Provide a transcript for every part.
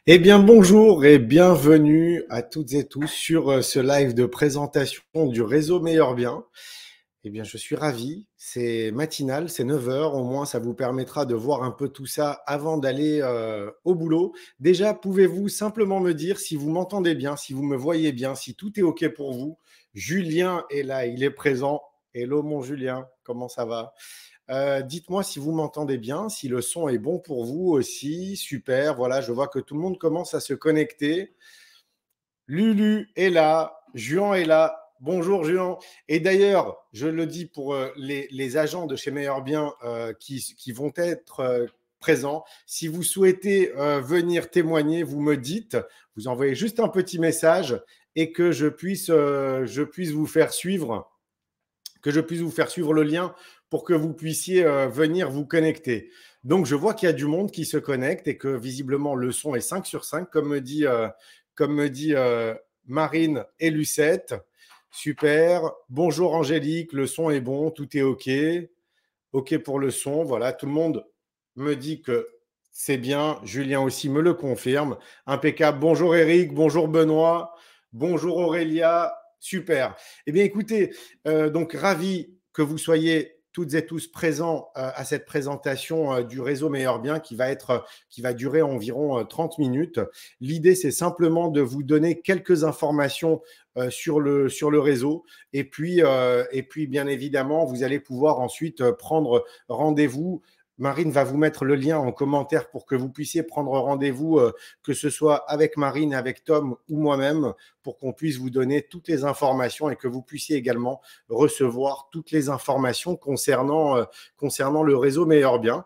Eh bien, bonjour et bienvenue à toutes et tous sur ce live de présentation du réseau Meilleur Bien. Eh bien, je suis ravi. C'est matinal, c'est 9 heures. Au moins, ça vous permettra de voir un peu tout ça avant d'aller au boulot. Déjà, pouvez-vous simplement me dire si vous m'entendez bien, si vous me voyez bien, si tout est OK pour vous? Julien est là, il est présent. Hello, mon Julien, comment ça va? Dites-moi si vous m'entendez bien, si le son est bon pour vous aussi. Super, voilà, je vois que tout le monde commence à se connecter. Lulu est là, Juan est là. Bonjour Juan. Et d'ailleurs, je le dis pour les agents de chez Meilleur Bien qui vont être présents. Si vous souhaitez venir témoigner, vous me dites, vous envoyez juste un petit message et que je puisse vous faire suivre le lien pour que vous puissiez venir vous connecter. Donc, je vois qu'il y a du monde qui se connecte et que visiblement le son est 5 sur 5, comme me dit Marine et Lucette. Super. Bonjour Angélique, le son est bon, tout est OK. OK pour le son. Voilà, tout le monde me dit que c'est bien. Julien aussi me le confirme. Impeccable. Bonjour Eric, bonjour Benoît, bonjour Aurélia. Super. Eh bien, écoutez, donc ravi que vous soyez toutes et tous présents à cette présentation du réseau Meilleur Bien qui va durer environ 30 minutes. L'idée, c'est simplement de vous donner quelques informations sur le réseau. Et puis, bien évidemment, vous allez pouvoir ensuite prendre rendez-vous. Marine va vous mettre le lien en commentaire pour que vous puissiez prendre rendez-vous, que ce soit avec Marine, avec Tom ou moi-même, pour qu'on puisse vous donner toutes les informations et que vous puissiez également recevoir toutes les informations concernant le réseau Meilleur Bien.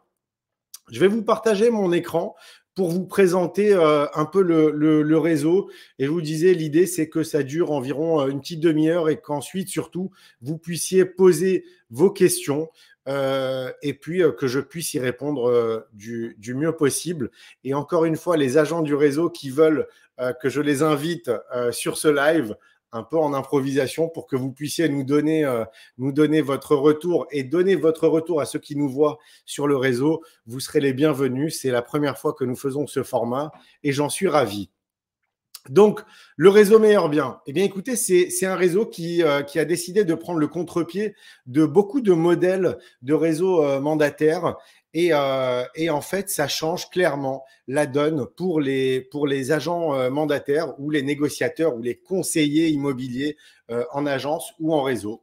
Je vais vous partager mon écran pour vous présenter un peu le réseau. Et je vous disais, l'idée, c'est que ça dure environ une petite demi-heure et qu'ensuite, surtout, vous puissiez poser vos questions et puis que je puisse y répondre du mieux possible. Et encore une fois, les agents du réseau qui veulent que je les invite sur ce live, un peu en improvisation, pour que vous puissiez nous donner votre retour et donner votre retour à ceux qui nous voient sur le réseau. Vous serez les bienvenus. C'est la première fois que nous faisons ce format et j'en suis ravi. Donc, le réseau Meilleur Bien, eh bien, écoutez, c'est un réseau qui a décidé de prendre le contre-pied de beaucoup de modèles de réseaux mandataires. Et en fait, ça change clairement la donne pour les agents mandataires ou les négociateurs ou les conseillers immobiliers en agence ou en réseau.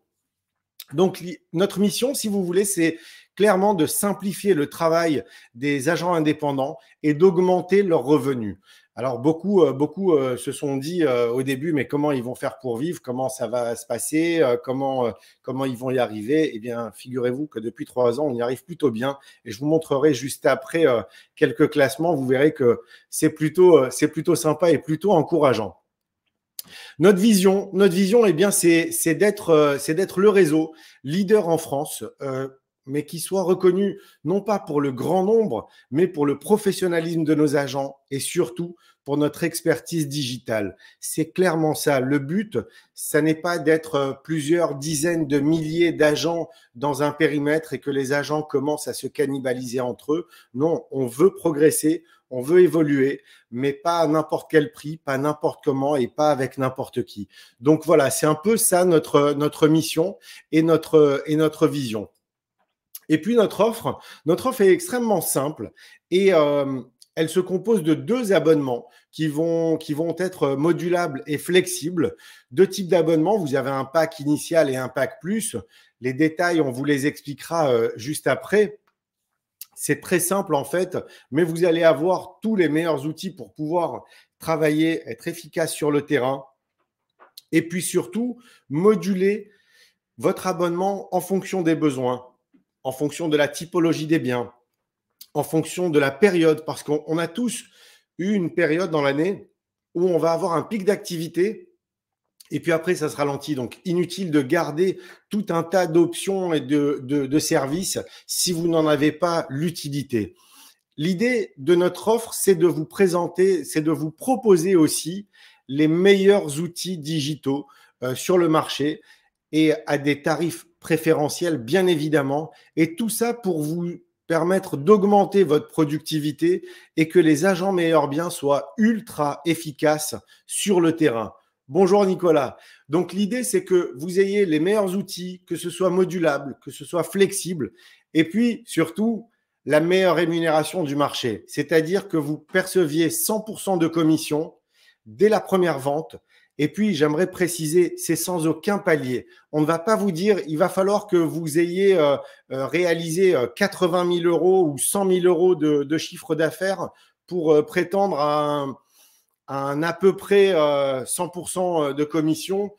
Donc, notre mission, si vous voulez, c'est clairement de simplifier le travail des agents indépendants et d'augmenter leurs revenus. Alors, beaucoup se sont dit au début, mais comment ils vont faire pour vivre? Comment ça va se passer? Comment ils vont y arriver? Eh bien, figurez-vous que depuis 3 ans, on y arrive plutôt bien. Et je vous montrerai juste après quelques classements. Vous verrez que c'est plutôt sympa et plutôt encourageant. Notre vision, eh bien, c'est d'être le réseau leader en France, mais qui soit reconnu non pas pour le grand nombre, mais pour le professionnalisme de nos agents et surtout pour notre expertise digitale. C'est clairement ça. Le but, ça n'est pas d'être plusieurs dizaines de milliers d'agents dans un périmètre et que les agents commencent à se cannibaliser entre eux. Non, on veut progresser, on veut évoluer, mais pas à n'importe quel prix, pas n'importe comment et pas avec n'importe qui. Donc voilà, c'est un peu ça notre mission et notre vision. Et puis notre offre est extrêmement simple et elle se compose de 2 abonnements qui vont être modulables et flexibles. 2 types d'abonnements. Vous avez un pack initial et un pack plus. Les détails, on vous les expliquera juste après. C'est très simple en fait, mais vous allez avoir tous les meilleurs outils pour pouvoir travailler, être efficace sur le terrain et puis surtout moduler votre abonnement en fonction des besoins, en fonction de la typologie des biens, en fonction de la période, parce qu'on a tous eu une période dans l'année où on va avoir un pic d'activité et puis après, ça se ralentit. Donc, inutile de garder tout un tas d'options et de services si vous n'en avez pas l'utilité. L'idée de notre offre, c'est de vous présenter, c'est de vous proposer aussi les meilleurs outils digitaux sur le marché et à des tarifs préférentiels, bien évidemment. Et tout ça pour vous permettre d'augmenter votre productivité et que les agents meilleurs biens soient ultra efficaces sur le terrain. Bonjour Nicolas. Donc l'idée, c'est que vous ayez les meilleurs outils, que ce soit modulable, que ce soit flexible, et puis surtout la meilleure rémunération du marché, c'est-à-dire que vous perceviez 100% de commission dès la première vente. Et puis, j'aimerais préciser, c'est sans aucun palier. On ne va pas vous dire, il va falloir que vous ayez réalisé 80 000 euros ou 100 000 euros de chiffre d'affaires pour prétendre à peu près 100% de commission.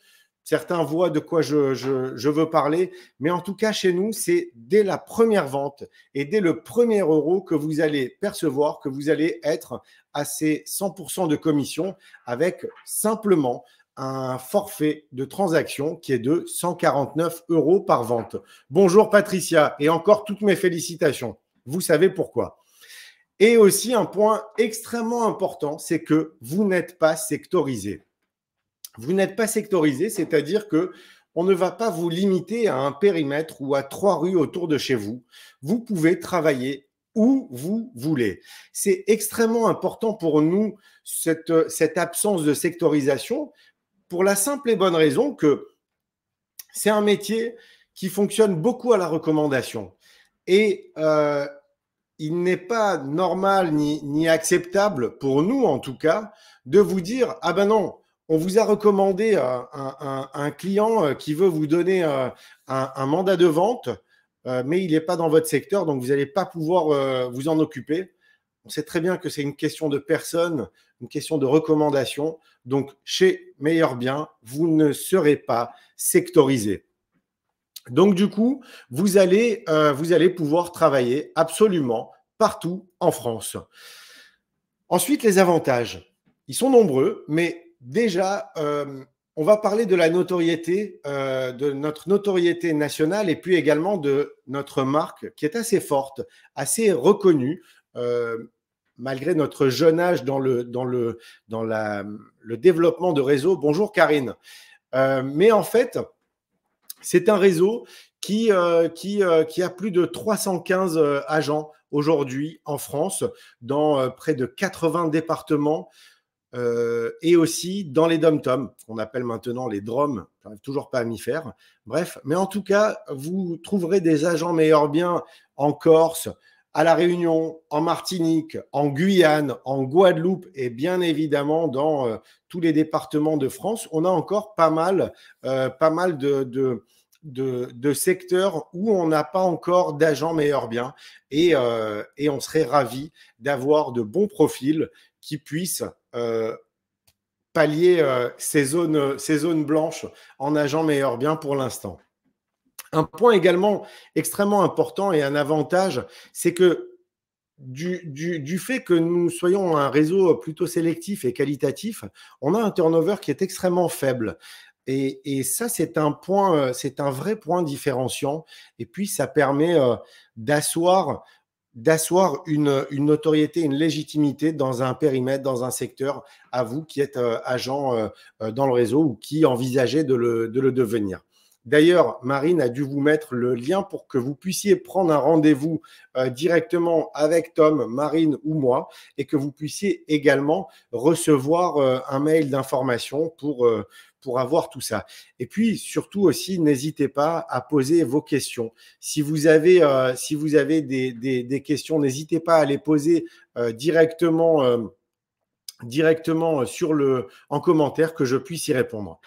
Certains voient de quoi je veux parler, mais en tout cas, chez nous, c'est dès la première vente et dès le premier euro que vous allez percevoir, que vous allez être à ces 100% de commission avec simplement un forfait de transaction qui est de 149 euros par vente. Bonjour Patricia, et encore toutes mes félicitations. Vous savez pourquoi. Et aussi un point extrêmement important, c'est que vous n'êtes pas sectorisé. Vous n'êtes pas sectorisé, c'est-à-dire que on ne va pas vous limiter à un périmètre ou à 3 rues autour de chez vous. Vous pouvez travailler où vous voulez. C'est extrêmement important pour nous, cette absence de sectorisation, pour la simple et bonne raison que c'est un métier qui fonctionne beaucoup à la recommandation. Et il n'est pas normal ni acceptable, pour nous en tout cas, de vous dire « Ah ben non, on vous a recommandé un client qui veut vous donner un mandat de vente, mais il n'est pas dans votre secteur, donc vous n'allez pas pouvoir vous en occuper. » On sait très bien que c'est une question de personne, une question de recommandation. Donc, chez Meilleur Bien, vous ne serez pas sectorisé. Donc, du coup, vous allez pouvoir travailler absolument partout en France. Ensuite, les avantages. Ils sont nombreux, mais déjà, on va parler de la notoriété, de notre notoriété nationale et puis également de notre marque qui est assez forte, assez reconnue, malgré notre jeune âge dans le développement de réseaux. Bonjour Karine. Mais en fait, c'est un réseau qui a plus de 315 agents aujourd'hui en France, dans près de 80 départements et aussi dans les dom-tom, qu'on appelle maintenant les DROM. Je n'arrive toujours pas à m'y faire. Bref, mais en tout cas, vous trouverez des agents meilleurs biens en Corse, à La Réunion, en Martinique, en Guyane, en Guadeloupe et bien évidemment dans tous les départements de France. On a encore pas mal de secteurs où on n'a pas encore d'agents meilleurs biens et on serait ravis d'avoir de bons profils qui puissent pallier ces zones blanches en agents meilleurs biens pour l'instant. Un point également extrêmement important et un avantage, c'est que du fait que nous soyons un réseau plutôt sélectif et qualitatif, on a un turnover qui est extrêmement faible. Et ça, c'est un vrai point différenciant. Et puis, ça permet d'asseoir une notoriété, une légitimité dans un périmètre, dans un secteur, à vous qui êtes agent dans le réseau ou qui envisagez de le devenir. D'ailleurs, Marine a dû vous mettre le lien pour que vous puissiez prendre un rendez-vous directement avec Tom, Marine ou moi et que vous puissiez également recevoir un mail d'information pour avoir tout ça. Et puis, surtout aussi, n'hésitez pas à poser vos questions. Si vous avez des questions, n'hésitez pas à les poser directement en commentaire que je puisse y répondre.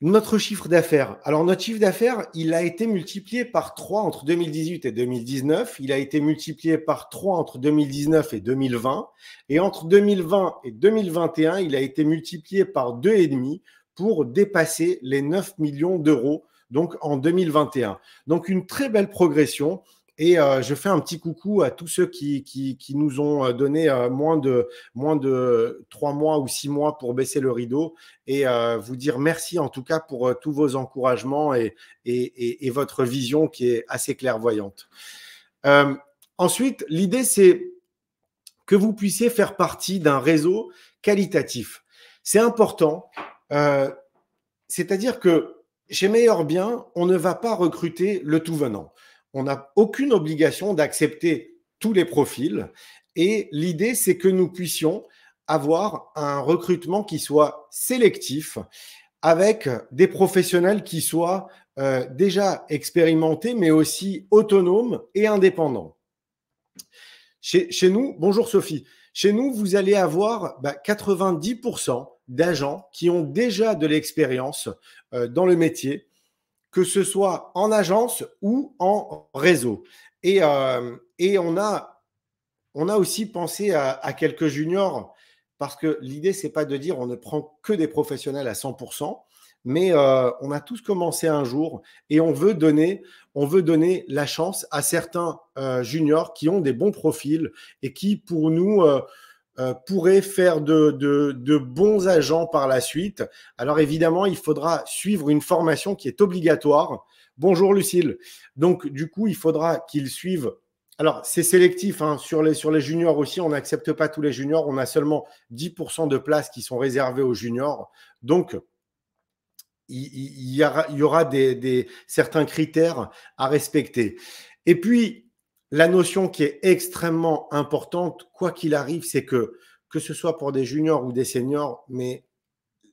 Notre chiffre d'affaires. Alors, notre chiffre d'affaires, il a été multiplié par 3 entre 2018 et 2019. Il a été multiplié par 3 entre 2019 et 2020. Et entre 2020 et 2021, il a été multiplié par 2,5 pour dépasser les 9 millions d'euros, donc en 2021. Donc, une très belle progression. Et je fais un petit coucou à tous ceux qui nous ont donné moins de 3 mois ou 6 mois pour baisser le rideau et vous dire merci en tout cas pour tous vos encouragements et votre vision qui est assez clairvoyante. Ensuite, l'idée, c'est que vous puissiez faire partie d'un réseau qualitatif. C'est important. C'est-à-dire que chez Meilleur Bien, on ne va pas recruter le tout venant. on n'a aucune obligation d'accepter tous les profils. Et l'idée, c'est que nous puissions avoir un recrutement qui soit sélectif, avec des professionnels qui soient déjà expérimentés, mais aussi autonomes et indépendants. Chez nous, bonjour Sophie, chez nous, vous allez avoir 90% d'agents qui ont déjà de l'expérience dans le métier, que ce soit en agence ou en réseau. Et on a aussi pensé à quelques juniors, parce que l'idée, ce n'est pas de dire on ne prend que des professionnels à 100%, mais on a tous commencé un jour et on veut donner la chance à certains juniors qui ont des bons profils et qui, pour nous, pourraient faire de bons agents par la suite. Alors évidemment, il faudra suivre une formation qui est obligatoire. Bonjour Lucille. Donc du coup, il faudra qu'ils suivent. Alors, c'est sélectif hein, sur les juniors aussi. On n'accepte pas tous les juniors. On a seulement 10% de places qui sont réservées aux juniors. Donc, il y aura certains critères à respecter. Et puis, la notion qui est extrêmement importante, quoi qu'il arrive, c'est que ce soit pour des juniors ou des seniors, mais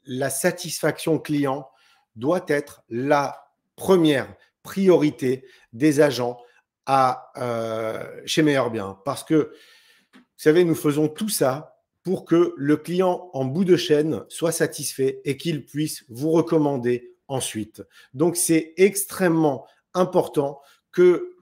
la satisfaction client doit être la première priorité des agents chez Meilleur Bien. Parce que, vous savez, nous faisons tout ça pour que le client en bout de chaîne soit satisfait et qu'il puisse vous recommander ensuite. Donc, c'est extrêmement important que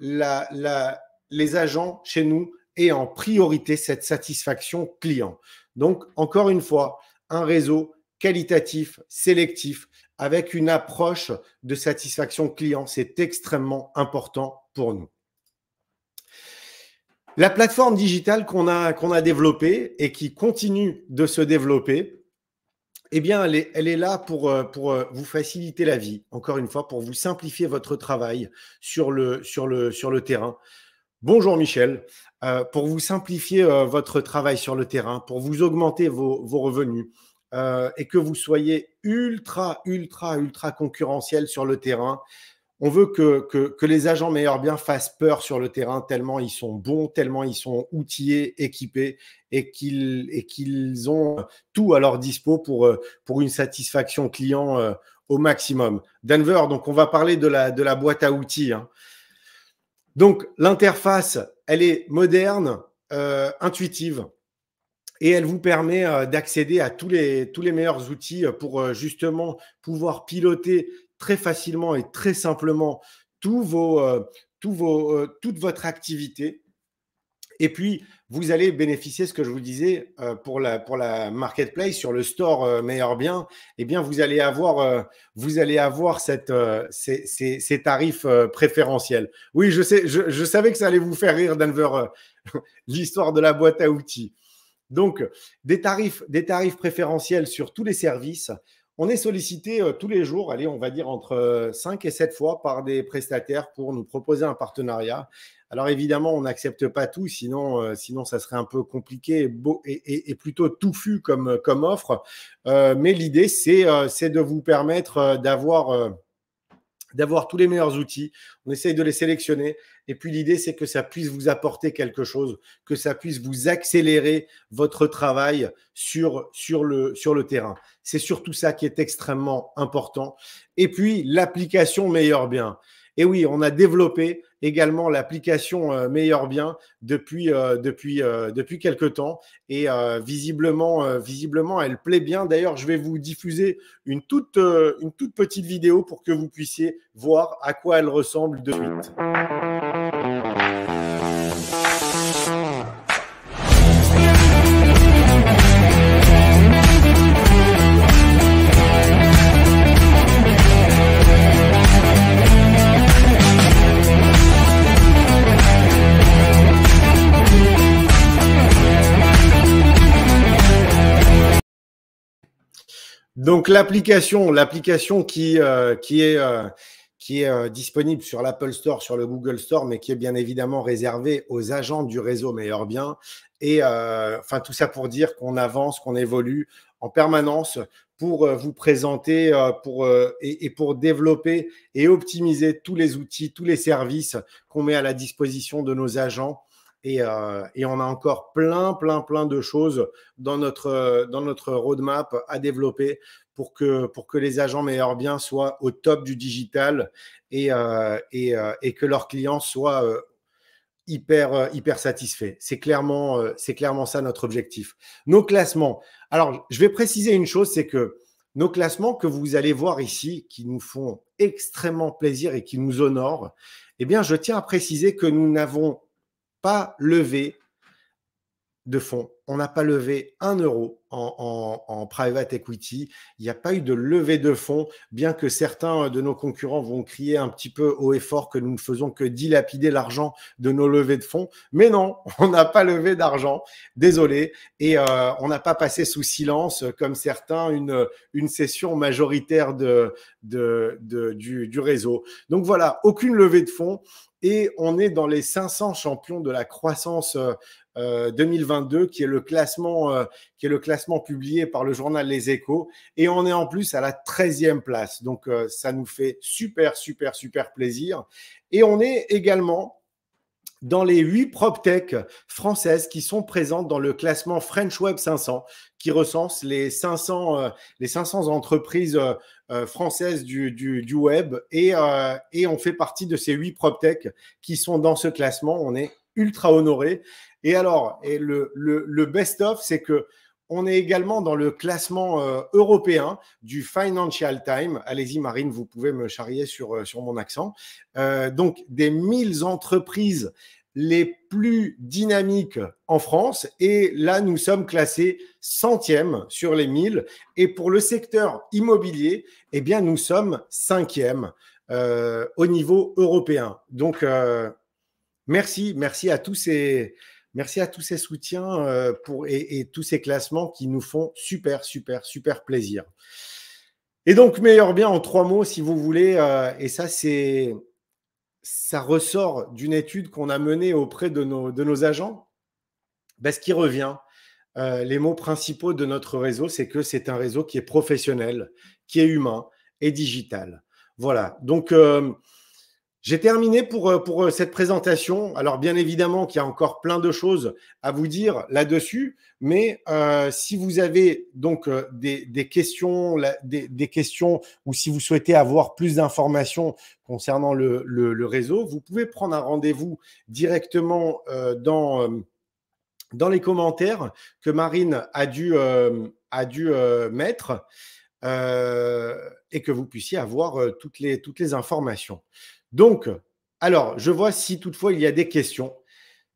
les agents chez nous aient en priorité cette satisfaction client. Donc, encore une fois, un réseau qualitatif, sélectif, avec une approche de satisfaction client, c'est extrêmement important pour nous. La plateforme digitale qu'on a développée et qui continue de se développer, eh bien, elle est là pour vous faciliter la vie, encore une fois, pour vous simplifier votre travail sur le terrain. Bonjour Michel, pour vous simplifier votre travail sur le terrain, pour vous augmenter vos revenus et que vous soyez ultra concurrentiel sur le terrain. On veut que les agents Meilleur Bien fassent peur sur le terrain tellement ils sont bons, tellement ils sont outillés, équipés et qu'ils ont tout à leur dispo pour une satisfaction client au maximum. Denver, donc on va parler de la boîte à outils. Hein. Donc l'interface, elle est moderne, intuitive et elle vous permet d'accéder à tous les meilleurs outils pour justement pouvoir piloter très facilement et très simplement toute votre activité. Et puis, vous allez bénéficier, ce que je vous disais, pour la marketplace, sur le store Meilleur Bien, eh bien, vous allez avoir ces tarifs préférentiels. Oui, je sais, je savais que ça allait vous faire rire, Denver, l'histoire de la boîte à outils. Donc, des tarifs préférentiels sur tous les services. On est sollicité tous les jours, allez, on va dire entre 5 et 7 fois par des prestataires pour nous proposer un partenariat. Alors évidemment, on n'accepte pas tout, sinon ça serait un peu compliqué et plutôt touffu comme offre. Mais l'idée, c'est de vous permettre d'avoir tous les meilleurs outils. On essaye de les sélectionner. Et puis, l'idée, c'est que ça puisse vous apporter quelque chose, que ça puisse vous accélérer votre travail sur le terrain. C'est surtout ça qui est extrêmement important. Et puis, l'application Meilleur Bien. Et oui, on a développé également l'application Meilleur Bien depuis quelques temps. Et visiblement, elle plaît bien. D'ailleurs, je vais vous diffuser une toute petite vidéo pour que vous puissiez voir à quoi elle ressemble de suite. Donc l'application qui est disponible sur l'Apple Store, sur le Google Store, mais qui est bien évidemment réservée aux agents du réseau Meilleur Bien. Et enfin tout ça pour dire qu'on avance, qu'on évolue en permanence pour vous présenter et pour développer et optimiser tous les outils, tous les services qu'on met à la disposition de nos agents. Et on a encore plein de choses dans notre roadmap à développer pour que les agents meilleurs biens soient au top du digital et que leurs clients soient hyper satisfaits. C'est clairement ça notre objectif. Nos classements. Alors, je vais préciser une chose, c'est que nos classements que vous allez voir ici, qui nous font extrêmement plaisir et qui nous honorent, eh bien, je tiens à préciser que nous n'avons pas levé de fonds. On n'a pas levé 1 euro en private equity. Il n'y a pas eu de levée de fonds, bien que certains de nos concurrents vont crier un petit peu haut et fort que nous ne faisons que dilapider l'argent de nos levées de fonds. Mais non, on n'a pas levé d'argent. Désolé. Et on n'a pas passé sous silence, comme certains, une session majoritaire du réseau. Donc voilà, aucune levée de fonds. Et on est dans les 500 champions de la croissance 2022, qui est le classement publié par le journal Les Échos. Et on est en plus à la 13e place. Donc, ça nous fait super plaisir. Et on est également dans les 8 PropTech françaises qui sont présentes dans le classement French Web 500, qui recense les 500 entreprises françaises du web. Et on fait partie de ces 8 PropTech qui sont dans ce classement. On est ultra honorés. Et alors, le best-of, c'est que on est également dans le classement européen du Financial Times. Allez-y, Marine, vous pouvez me charrier sur mon accent. Donc, des 1000 entreprises les plus dynamiques en France. Et là, nous sommes classés 100e sur les 1000. Et pour le secteur immobilier, eh bien, nous sommes 5e au niveau européen. Donc, merci à tous ces soutiens et tous ces classements qui nous font super plaisir. Et donc, meilleur bien en 3 mots, si vous voulez. Et ça ressort d'une étude qu'on a menée auprès de nos agents. Ce qui revient, les mots principaux de notre réseau, c'est que c'est un réseau qui est professionnel, qui est humain et digital. Voilà. Donc, j'ai terminé pour cette présentation. Alors, bien évidemment qu'il y a encore plein de choses à vous dire là-dessus, mais si vous avez donc des questions ou si vous souhaitez avoir plus d'informations concernant le réseau, vous pouvez prendre un rendez-vous directement dans les commentaires que Marine a dû mettre et que vous puissiez avoir toutes les informations. Donc, alors, je vois si toutefois il y a des questions.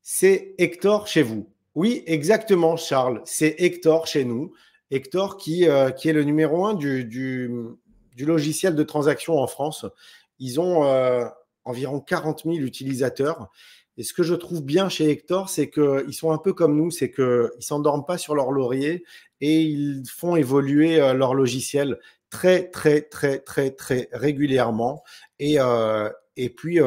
C'est Hector chez vous? Oui, exactement, Charles. C'est Hector chez nous. Hector qui est le numéro 1 du logiciel de transaction en France. Ils ont environ 40 000 utilisateurs. Et ce que je trouve bien chez Hector, c'est qu'ils sont un peu comme nous, c'est qu'ils ne s'endorment pas sur leur laurier et ils font évoluer leur logiciel très régulièrement. Et puis,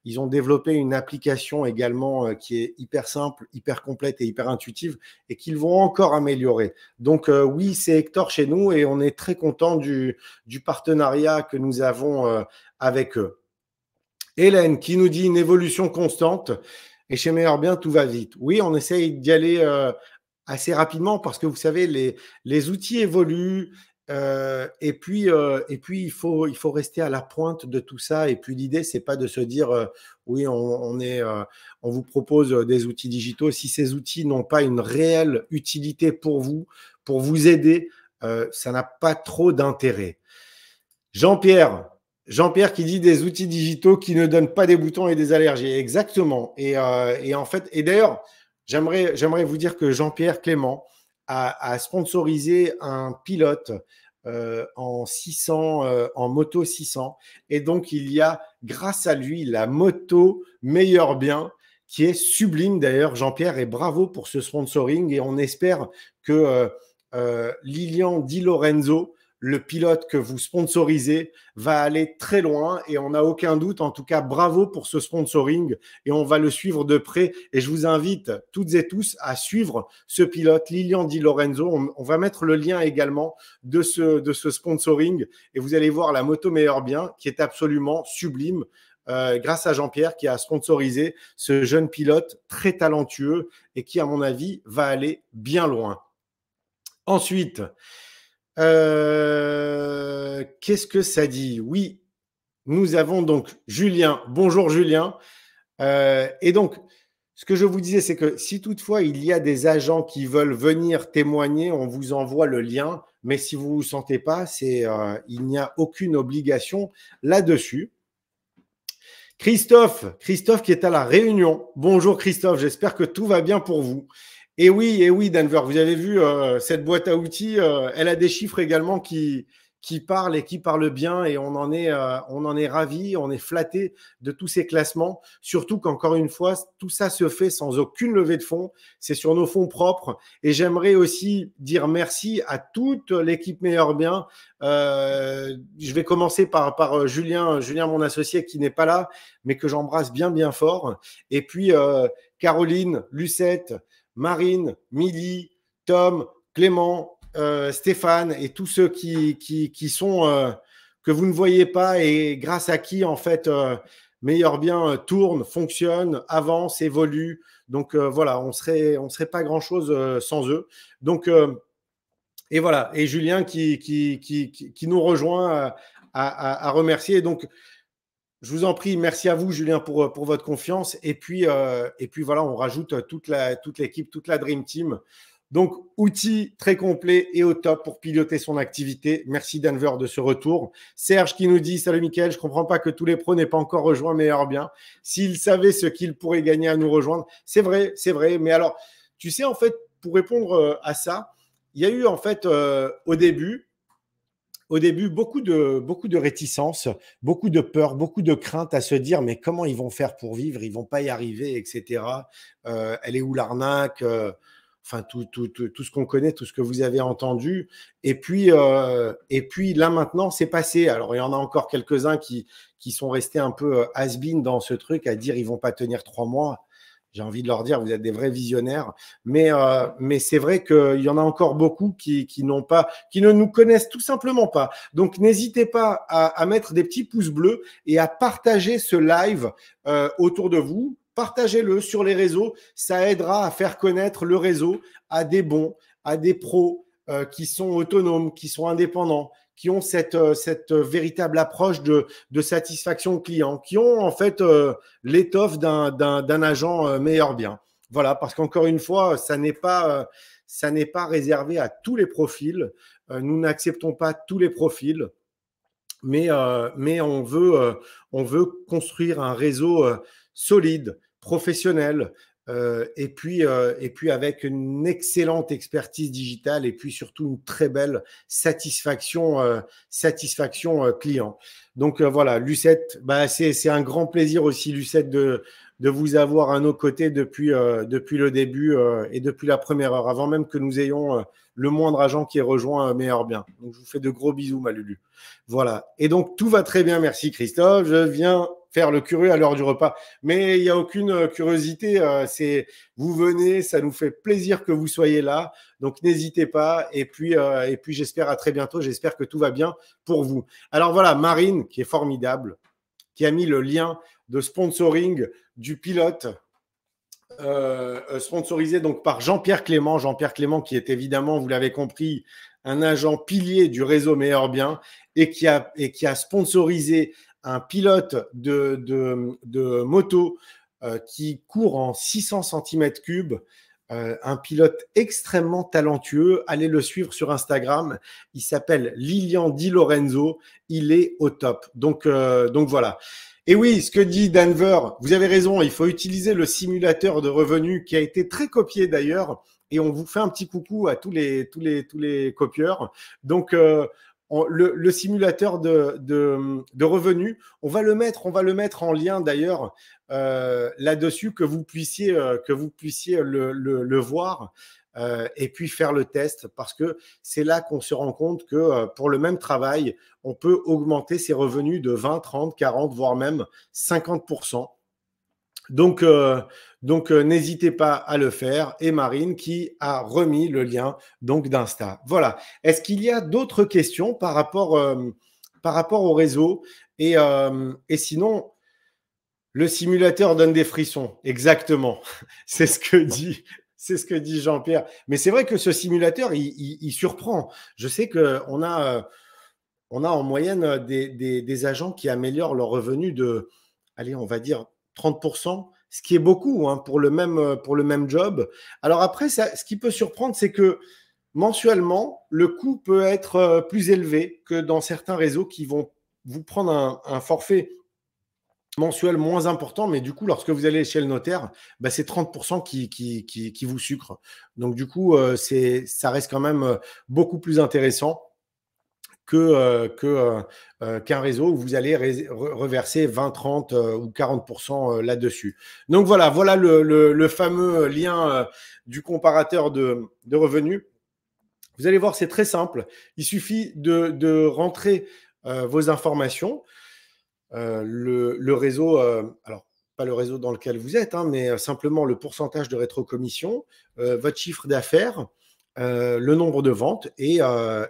ils ont développé une application également qui est hyper simple, hyper complète et hyper intuitive et qu'ils vont encore améliorer. Donc, oui, c'est Hector chez nous et on est très content du partenariat que nous avons avec eux. Hélène qui nous dit une évolution constante et chez Meilleur Bien, tout va vite. Oui, on essaye d'y aller assez rapidement parce que vous savez, les outils évoluent. Et puis il faut rester à la pointe de tout ça. Et puis l'idée, c'est pas de se dire oui, on vous propose des outils digitaux. Si ces outils n'ont pas une réelle utilité pour vous aider, ça n'a pas trop d'intérêt. Jean-Pierre qui dit des outils digitaux qui ne donnent pas des boutons et des allergies. Exactement. Et en fait, et d'ailleurs, j'aimerais vous dire que Jean-Pierre Clément a sponsorisé un pilote en 600, en moto 600. Et donc, il y a, grâce à lui, la moto Meilleur Bien, qui est sublime d'ailleurs, Jean-Pierre, et bravo pour ce sponsoring. Et on espère que Lilian Di Lorenzo le pilote que vous sponsorisez va aller très loin et on n'a aucun doute. En tout cas, bravo pour ce sponsoring et on va le suivre de près. Et je vous invite toutes et tous à suivre ce pilote, Lilian Di Lorenzo. On va mettre le lien également de ce sponsoring et vous allez voir la moto meilleur bien qui est absolument sublime. Grâce à Jean-Pierre qui a sponsorisé ce jeune pilote très talentueux et qui, à mon avis, va aller bien loin. Ensuite, qu'est-ce que ça dit? Oui, nous avons donc Julien. Bonjour Julien. Et donc, ce que je vous disais, c'est que si toutefois il y a des agents qui veulent venir témoigner, on vous envoie le lien. Mais si vous ne vous sentez pas, il n'y a aucune obligation là-dessus. Christophe qui est à la Réunion. Bonjour Christophe, j'espère que tout va bien pour vous. Et oui, Denver, vous avez vu cette boîte à outils, elle a des chiffres également qui parlent et qui parlent bien et on en est ravis, on est flattés de tous ces classements, surtout qu'encore une fois, tout ça se fait sans aucune levée de fonds, c'est sur nos fonds propres et j'aimerais aussi dire merci à toute l'équipe Meilleur Bien. Je vais commencer par Julien, mon associé qui n'est pas là, mais que j'embrasse bien fort. Et puis Caroline, Lucette, Marine, Milly, Tom, Clément, Stéphane et tous ceux qui sont que vous ne voyez pas et grâce à qui en fait Meilleur Bien tourne, fonctionne, avance, évolue. Donc voilà, on serait pas grand chose sans eux. Donc et voilà, et Julien qui nous rejoint à remercier. Donc je vous en prie, merci à vous Julien pour votre confiance. Et puis voilà, on rajoute toute l'équipe, toute la Dream Team. Donc, outil très complet et au top pour piloter son activité. Merci Denver de ce retour. Serge qui nous dit « Salut Mickaël, je ne comprends pas que tous les pros n'aient pas encore rejoint Meilleur Bien. S'ils savaient ce qu'ils pourraient gagner à nous rejoindre. » C'est vrai. Mais alors, tu sais, en fait, pour répondre à ça, il y a eu en fait au début, beaucoup de réticences, beaucoup de peur, beaucoup de crainte à se dire mais comment ils vont faire pour vivre, ils vont pas y arriver, etc. Elle est où l'arnaque enfin tout ce qu'on connaît, tout ce que vous avez entendu. Et puis là maintenant c'est passé. Alors il y en a encore quelques-uns qui sont restés un peu has-been dans ce truc à dire ils vont pas tenir 3 mois. J'ai envie de leur dire, vous êtes des vrais visionnaires. Mais c'est vrai qu'il y en a encore beaucoup qui ne nous connaissent tout simplement pas. Donc, n'hésitez pas à mettre des petits pouces bleus et à partager ce live autour de vous. Partagez-le sur les réseaux. Ça aidera à faire connaître le réseau à des bons, à des pros qui sont autonomes, qui sont indépendants, qui ont cette véritable approche de satisfaction client, qui ont en fait l'étoffe d'un agent Meilleur Bien. Voilà, parce qu'encore une fois, ça n'est pas réservé à tous les profils. Nous n'acceptons pas tous les profils, mais on veut construire un réseau solide, professionnel, et puis avec une excellente expertise digitale et puis surtout une très belle satisfaction client. Donc voilà, Lucette, c'est un grand plaisir aussi, Lucette, de vous avoir à nos côtés depuis le début et depuis la première heure, avant même que nous ayons le moindre agent qui ait rejoint Meilleur Bien. Donc je vous fais de gros bisous, ma Lulu. Voilà. Et donc tout va très bien, merci Christophe. Je viens faire le curieux à l'heure du repas. Mais il n'y a aucune curiosité. C'est vous venez, ça nous fait plaisir que vous soyez là. Donc n'hésitez pas. Et puis j'espère à très bientôt. J'espère que tout va bien pour vous. Alors voilà, Marine, qui est formidable, qui a mis le lien de sponsoring du pilote sponsorisé donc par Jean-Pierre Clément. Jean-Pierre Clément qui est évidemment, vous l'avez compris, un agent pilier du réseau Meilleur Bien et qui a sponsorisé un pilote de moto qui court en 600 cm3, un pilote extrêmement talentueux. Allez le suivre sur Instagram. Il s'appelle Lilian Di Lorenzo. Il est au top. Donc voilà. Et oui, ce que dit Denver, vous avez raison, il faut utiliser le simulateur de revenus qui a été très copié d'ailleurs. Et on vous fait un petit coucou à tous les copieurs. Donc, le simulateur de revenus, on va le mettre en lien d'ailleurs là-dessus, que vous puissiez le voir et puis faire le test, parce que c'est là qu'on se rend compte que pour le même travail, on peut augmenter ses revenus de 20, 30, 40, voire même 50%. Donc, n'hésitez pas à le faire. Et Marine qui a remis le lien donc d'Insta. Voilà. Est-ce qu'il y a d'autres questions par rapport au réseau et sinon, le simulateur donne des frissons. Exactement. C'est ce que dit Jean-Pierre. Mais c'est vrai que ce simulateur, il surprend. Je sais qu'on a en moyenne des agents qui améliorent leurs revenus de, allez, on va dire 30%, ce qui est beaucoup hein, pour le même job. Alors après, ce qui peut surprendre, c'est que mensuellement, le coût peut être plus élevé que dans certains réseaux qui vont vous prendre un forfait mensuel moins important, mais du coup, lorsque vous allez chez le notaire, bah, c'est 30% qui vous sucre. Donc du coup, ça reste quand même beaucoup plus intéressant qu'un réseau où vous allez reverser 20, 30 ou 40% là-dessus. Donc voilà le fameux lien du comparateur de revenus. Vous allez voir, c'est très simple. Il suffit de rentrer vos informations. Le réseau, alors pas le réseau dans lequel vous êtes, hein, mais simplement le pourcentage de rétrocommission, votre chiffre d'affaires, le nombre de ventes et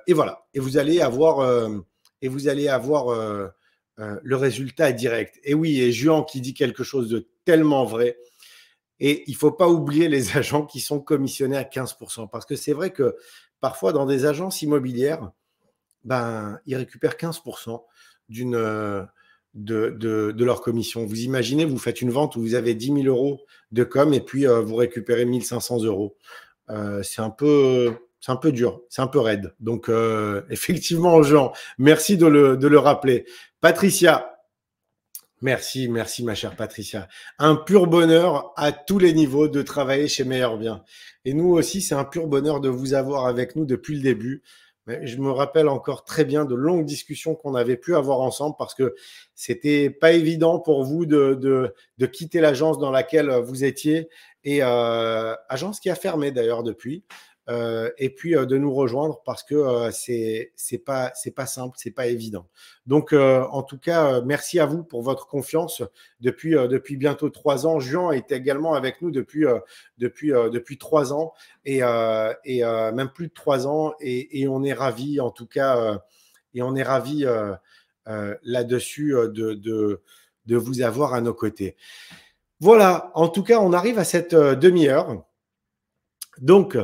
voilà. Et vous allez avoir le résultat direct. Et oui, et Juan qui dit quelque chose de tellement vrai. Et il ne faut pas oublier les agents qui sont commissionnés à 15%. Parce que c'est vrai que parfois, dans des agences immobilières, ben, ils récupèrent 15% de leur commission. Vous imaginez, vous faites une vente où vous avez 10 000 euros de com et puis vous récupérez 1 500 euros. C'est un peu dur, c'est un peu raide. Donc, effectivement, Jean, merci de le rappeler. Patricia, merci ma chère Patricia. Un pur bonheur à tous les niveaux de travailler chez Meilleur Bien. Et nous aussi, c'est un pur bonheur de vous avoir avec nous depuis le début. Mais je me rappelle encore très bien de longues discussions qu'on avait pu avoir ensemble parce que c'était pas évident pour vous de quitter l'agence dans laquelle vous étiez et agence qui a fermé d'ailleurs depuis. Et puis de nous rejoindre parce que c'est pas simple, c'est pas évident. Donc en tout cas, merci à vous pour votre confiance depuis bientôt 3 ans. Juan est également avec nous depuis 3 ans et même plus de 3 ans et on est ravis en tout cas et on est ravis là-dessus de vous avoir à nos côtés. Voilà, en tout cas, on arrive à cette demi-heure. Donc,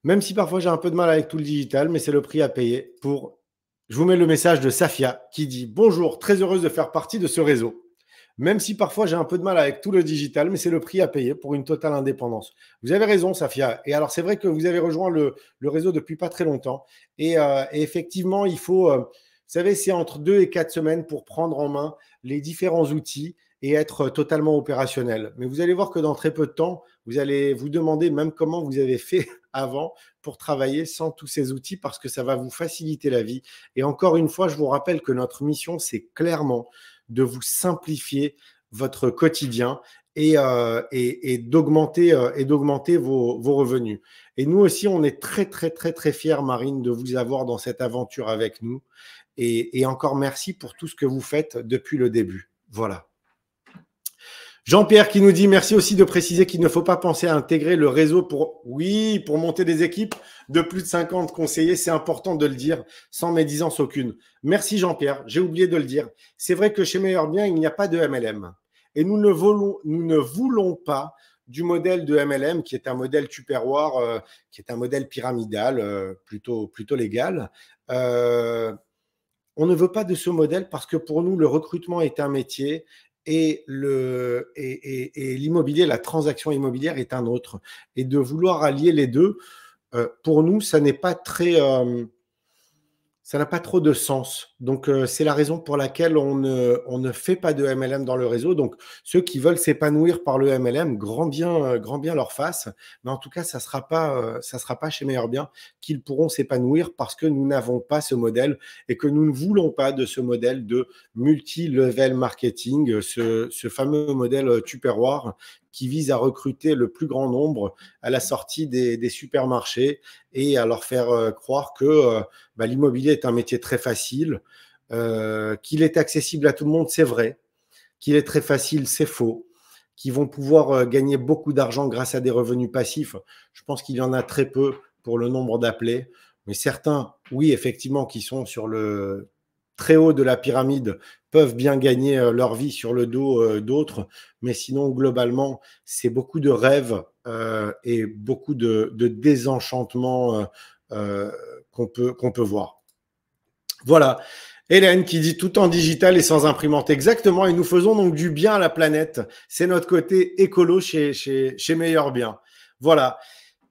même si parfois j'ai un peu de mal avec tout le digital, mais c'est le prix à payer pour… Je vous mets le message de Safia qui dit « Bonjour, très heureuse de faire partie de ce réseau. Même si parfois j'ai un peu de mal avec tout le digital, mais c'est le prix à payer pour une totale indépendance. » Vous avez raison, Safia. Et alors, c'est vrai que vous avez rejoint le réseau depuis pas très longtemps. Et effectivement, il faut… vous savez, c'est entre 2 et 4 semaines pour prendre en main les différents outils et être totalement opérationnel. Mais vous allez voir que dans très peu de temps, vous allez vous demander même comment vous avez fait avant pour travailler sans tous ces outils parce que ça va vous faciliter la vie. Et encore une fois, je vous rappelle que notre mission, c'est clairement de vous simplifier votre quotidien et d'augmenter vos revenus. Et nous aussi, on est très, très, très, très fiers, Marine, de vous avoir dans cette aventure avec nous. Et encore merci pour tout ce que vous faites depuis le début. Voilà. Jean-Pierre qui nous dit merci aussi de préciser qu'il ne faut pas penser à intégrer le réseau pour monter des équipes de plus de 50 conseillers. C'est important de le dire sans médisance aucune. Merci Jean-Pierre, j'ai oublié de le dire. C'est vrai que chez Meilleur Bien, il n'y a pas de MLM. Et nous ne voulons pas du modèle de MLM qui est un modèle tupperware, qui est un modèle pyramidal, plutôt légal. On ne veut pas de ce modèle parce que pour nous, le recrutement est un métier et l'immobilier, la transaction immobilière est un autre. Et de vouloir allier les deux, pour nous, ça n'est pas très Ça n'a pas trop de sens. Donc, c'est la raison pour laquelle on ne fait pas de MLM dans le réseau. Donc, ceux qui veulent s'épanouir par le MLM, grand bien leur face. Mais en tout cas, ça sera pas chez Meilleur Bien qu'ils pourront s'épanouir parce que nous n'avons pas ce modèle et que nous ne voulons pas de ce modèle de multi-level marketing, ce fameux modèle Tupperware qui vise à recruter le plus grand nombre à la sortie des supermarchés et à leur faire croire que l'immobilier est un métier très facile, qu'il est accessible à tout le monde, c'est vrai, qu'il est très facile, c'est faux, qu'ils vont pouvoir gagner beaucoup d'argent grâce à des revenus passifs. Je pense qu'il y en a très peu pour le nombre d'appelés, mais certains, oui, effectivement, qui sont sur le très haut de la pyramide, peuvent bien gagner leur vie sur le dos d'autres, mais sinon, globalement, c'est beaucoup de rêves et beaucoup de désenchantement qu'on peut voir. Voilà. Hélène qui dit tout en digital et sans imprimante. Exactement. Et nous faisons donc du bien à la planète. C'est notre côté écolo chez Meilleur Bien. Voilà.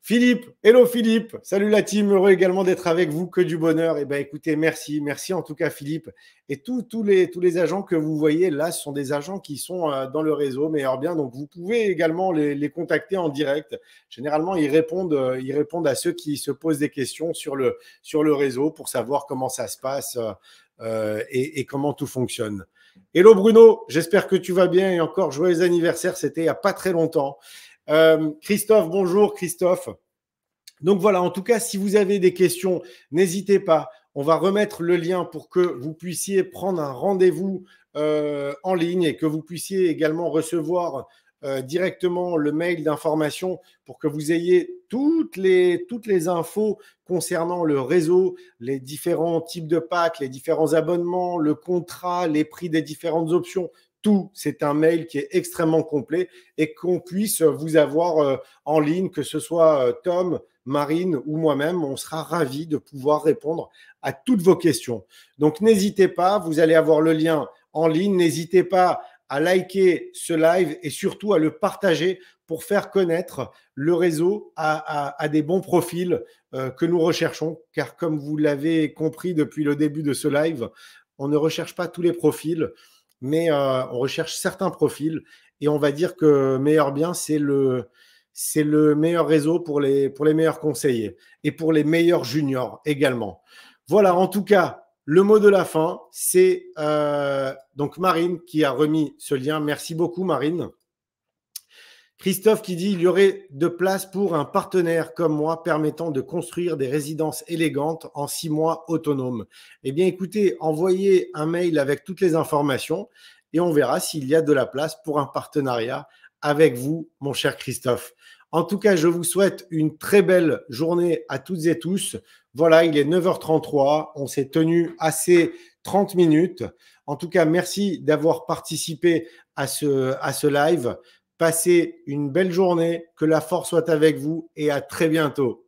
Philippe, hello Philippe, salut la team, heureux également d'être avec vous, que du bonheur. Et ben écoutez, merci en tout cas Philippe. Et tous les agents que vous voyez là, ce sont des agents qui sont dans le réseau Meilleur Bien, donc vous pouvez également les contacter en direct. Généralement, ils répondent à ceux qui se posent des questions sur le réseau pour savoir comment ça se passe et comment tout fonctionne. Hello Bruno, j'espère que tu vas bien et encore joyeux anniversaire, c'était il n'y a pas très longtemps. Christophe, bonjour Christophe. Donc voilà, en tout cas, si vous avez des questions, n'hésitez pas. On va remettre le lien pour que vous puissiez prendre un rendez-vous en ligne et que vous puissiez également recevoir directement le mail d'information pour que vous ayez toutes les infos concernant le réseau, les différents types de packs, les différents abonnements, le contrat, les prix des différentes options. Tout, c'est un mail qui est extrêmement complet et qu'on puisse vous avoir en ligne, que ce soit Tom, Marine ou moi-même, on sera ravis de pouvoir répondre à toutes vos questions. Donc, n'hésitez pas, vous allez avoir le lien en ligne. N'hésitez pas à liker ce live et surtout à le partager pour faire connaître le réseau à des bons profils que nous recherchons. Car comme vous l'avez compris depuis le début de ce live, on ne recherche pas tous les profils, mais on recherche certains profils et on va dire que Meilleur Bien, c'est le meilleur réseau pour les meilleurs conseillers et pour les meilleurs juniors également. Voilà, en tout cas, le mot de la fin, c'est donc Marine qui a remis ce lien. Merci beaucoup, Marine. Christophe qui dit « Il y aurait de place pour un partenaire comme moi permettant de construire des résidences élégantes en 6 mois autonomes. » Eh bien, écoutez, envoyez un mail avec toutes les informations et on verra s'il y a de la place pour un partenariat avec vous, mon cher Christophe. En tout cas, je vous souhaite une très belle journée à toutes et tous. Voilà, il est 9h33. On s'est tenu assez 30 minutes. En tout cas, merci d'avoir participé à ce live. Passez une belle journée, que la force soit avec vous et à très bientôt.